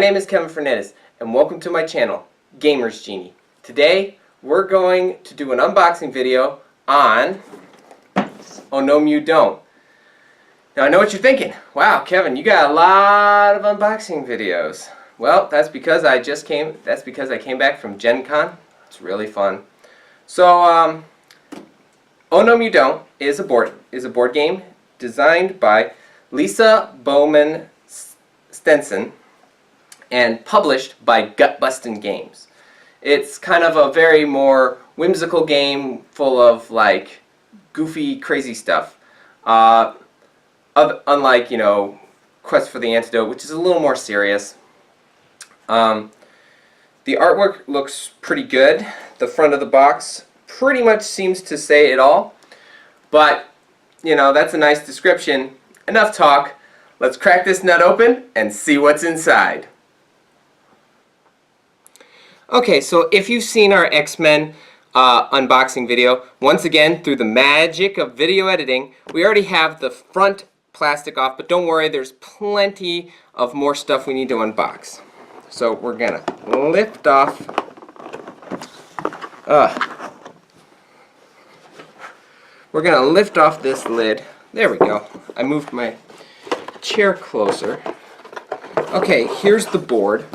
name is Kevin Fernandez, and welcome to my channel, Gamers Genie. Today, we're going to do an unboxing video on Oh Gnome You Don't. Now I know what you're thinking. Wow, Kevin, you got a lot of unboxing videos. Well, that's because I came back from Gen Con. It's really fun. So, Oh Gnome You Don't is a board game designed by Lisa Bowman Stenson and published by Gut-Bustin' Games. It's kind of a very more whimsical game full of like goofy, crazy stuff. Unlike, you know, Quest for the Antidote, which is a little more serious. The artwork looks pretty good. The front of the box pretty much seems to say it all. But, you know, that's a nice description. Enough talk. Let's crack this nut open and see what's inside. Okay, so if you've seen our X-Men unboxing video, once again, through the magic of video editing, we already have the front plastic off, but don't worry, there's plenty of more stuff we need to unbox. So we're gonna lift off this lid. There we go. I moved my chair closer. Okay, here's the board.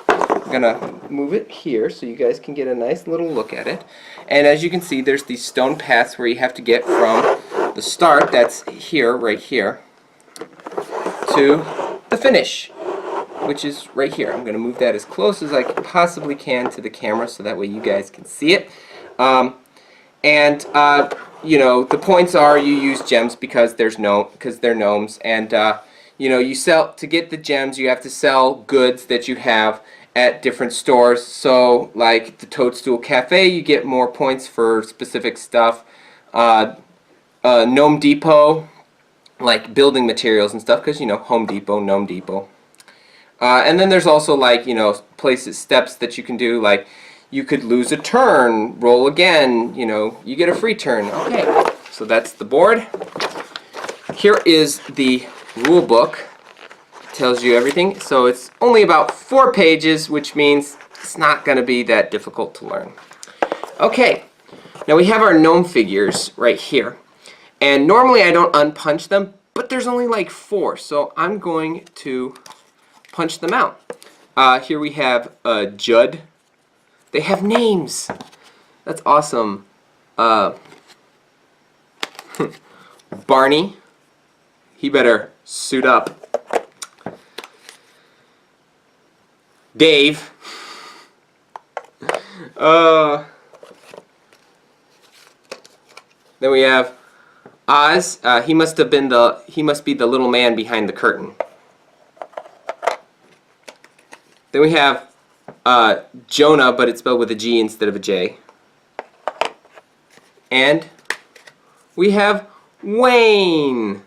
I'm gonna move it here so you guys can get a nice little look at it. And as you can see, there's these stone paths where you have to get from the start, that's here, right here, to the finish, which is right here. I'm gonna move that as close as I possibly can to the camera so that way you guys can see it. You know, the points are you use gems because they're gnomes, and you know, to get the gems you have to sell goods that you have at different stores. So like the Toadstool Cafe, you get more points for specific stuff. Gnome Depot, like building materials and stuff, because you know, Home Depot, Gnome Depot. And then there's also like, you know, steps that you can do, like you could lose a turn, roll again, you know, you get a free turn. Okay, so that's the board. Here is the rule book. Tells you everything. So it's only about 4 pages, which means it's not going to be that difficult to learn. Okay, now we have our gnome figures right here. And normally I don't unpunch them, but there's only like 4, so I'm going to punch them out. Here we have Judd. They have names. That's awesome. Barney. He better suit up. Dave. Then we have Oz. He must be the little man behind the curtain. Then we have Jonah, but it's spelled with a G instead of a J. And we have Wayne.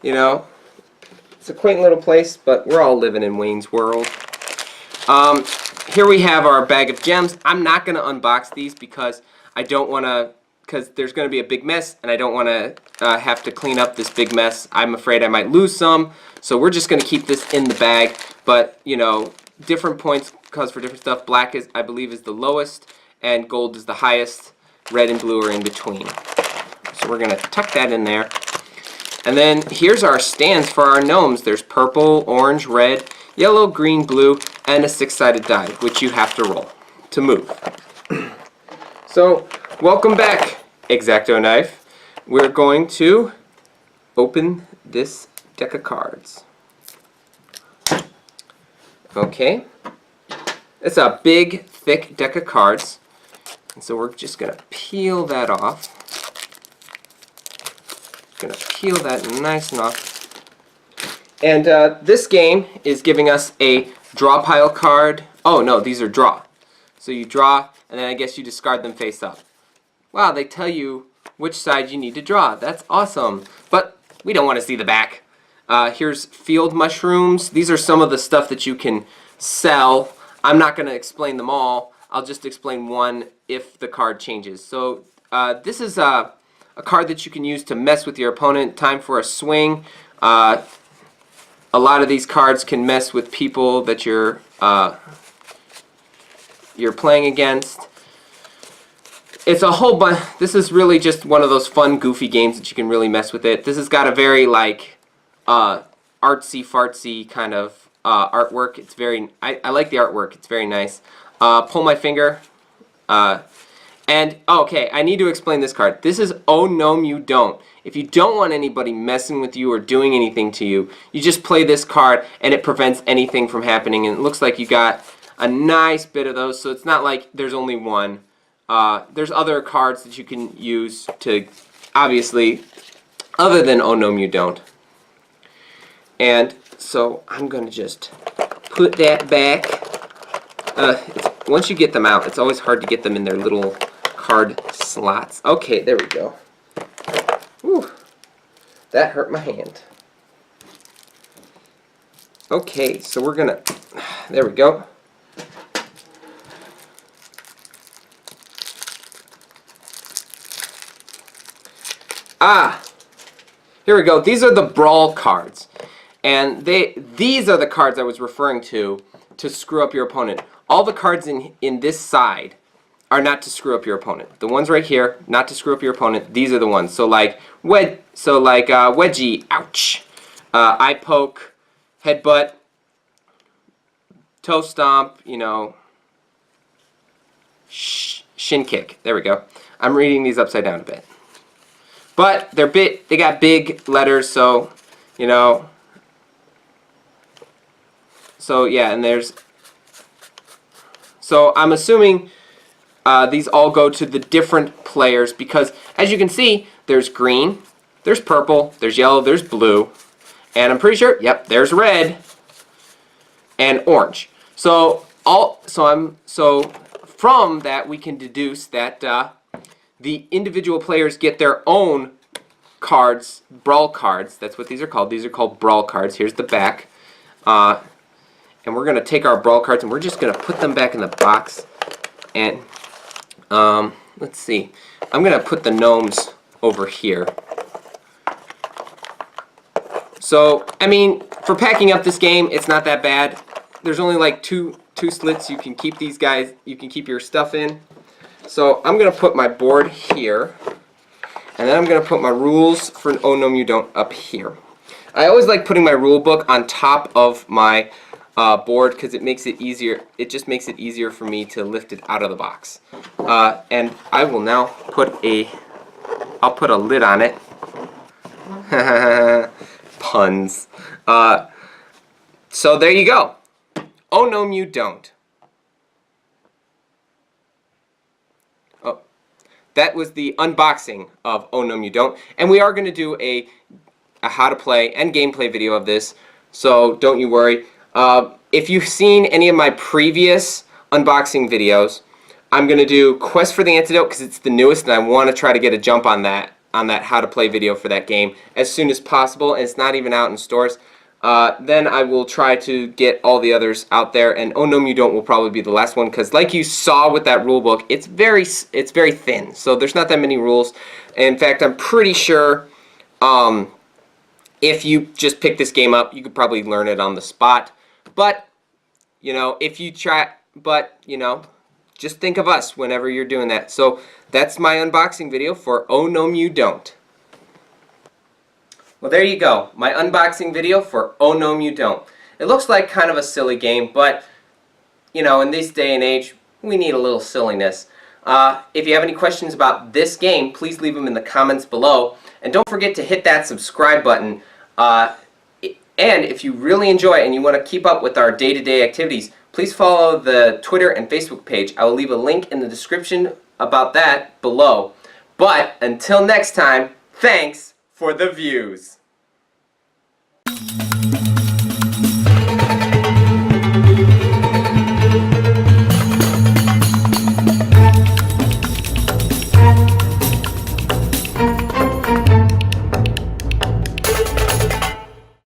You know, it's a quaint little place, but we're all living in Wayne's World. Here we have our bag of gems. I'm not going to unbox these because I don't want to, because there's going to be a big mess, and I don't want to have to clean up this big mess. I'm afraid I might lose some, so we're just going to keep this in the bag. But, you know, different points cause for different stuff. Black, I believe, is the lowest, and gold is the highest. Red and blue are in between. So we're going to tuck that in there. And then here's our stands for our gnomes. There's purple, orange, red, yellow, green, blue, and a 6-sided die, which you have to roll to move. So, welcome back, X-Acto Knife. We're going to open this deck of cards. Okay. It's a big, thick deck of cards. And so we're just going to peel that off. Going to peel that nice and off. And this game is giving us a draw pile card. Oh no, these are draw. So you draw, and then I guess you discard them face up. Wow, they tell you which side you need to draw. That's awesome. But we don't want to see the back. Here's field mushrooms. These are some of the stuff that you can sell. I'm not going to explain them all. I'll just explain one if the card changes. So this is a card that you can use to mess with your opponent. Time for a swing. a lot of these cards can mess with people that you're playing against. It's a whole bunch. This is really just one of those fun, goofy games that you can really mess with it. This has got a very like artsy fartsy kind of artwork. It's very. I like the artwork. It's very nice. Pull my finger. And okay, I need to explain this card. This is Oh Gnome You Don't. If you don't want anybody messing with you or doing anything to you, you just play this card and it prevents anything from happening. And it looks like you got a nice bit of those, so it's not like there's only one. There's other cards that you can use to, obviously, other than Oh Gnome You Don't. And so I'm going to just put that back. Once you get them out, it's always hard to get them in their little card slots. Okay, there we go. Whew, that hurt my hand. Okay, so we're gonna, there we go. Here we go. These are the brawl cards. And these are the cards I was referring to screw up your opponent. All the cards in this side are not to screw up your opponent. The ones right here, not to screw up your opponent. These are the ones. So like wedgie, ouch. Eye poke, headbutt, toe stomp, you know, shin kick. There we go. I'm reading these upside down a bit. But they got big letters, so, you know. So yeah, and there's, so I'm assuming these all go to the different players because, as you can see, there's green, there's purple, there's yellow, there's blue, and I'm pretty sure, yep, there's red and orange. So from that we can deduce that the individual players get their own cards, brawl cards. That's what these are called. These are called brawl cards. Here's the back. And we're going to take our brawl cards and we're just going to put them back in the box. And let's see. I'm going to put the gnomes over here. So, I mean, for packing up this game, it's not that bad. There's only like two slits you can keep these guys, you can keep your stuff in. So I'm going to put my board here, and then I'm going to put my rules for Oh Gnome You Don't up here. I always like putting my rule book on top of my board because it makes it easier. It just makes it easier for me to lift it out of the box. And I will now I'll put a lid on it. Puns. So there you go. Oh Gnome You Don't. Oh, that was the unboxing of Oh Gnome You Don't, and we are going to do a how to play and gameplay video of this, so don't you worry. If you've seen any of my previous unboxing videos, I'm going to do Quest for the Antidote because it's the newest, and I want to try to get a jump on that how to play video for that game as soon as possible, and it's not even out in stores. Then I will try to get all the others out there, and Oh Gnome You Don't will probably be the last one because, like you saw with that rule book, it's very thin, so there's not that many rules. In fact, I'm pretty sure if you just pick this game up, you could probably learn it on the spot. But you know, if you try, just think of us whenever you're doing that. So that's my unboxing video for Oh Gnome You Don't. Well, there you go, my unboxing video for Oh Gnome You Don't. It looks like kind of a silly game, but, you know, in this day and age, we need a little silliness. If you have any questions about this game, please leave them in the comments below. And don't forget to hit that subscribe button. And if you really enjoy it and you want to keep up with our day-to-day activities, please follow the Twitter and Facebook page. I will leave a link in the description about that below. But until next time, thanks for the views.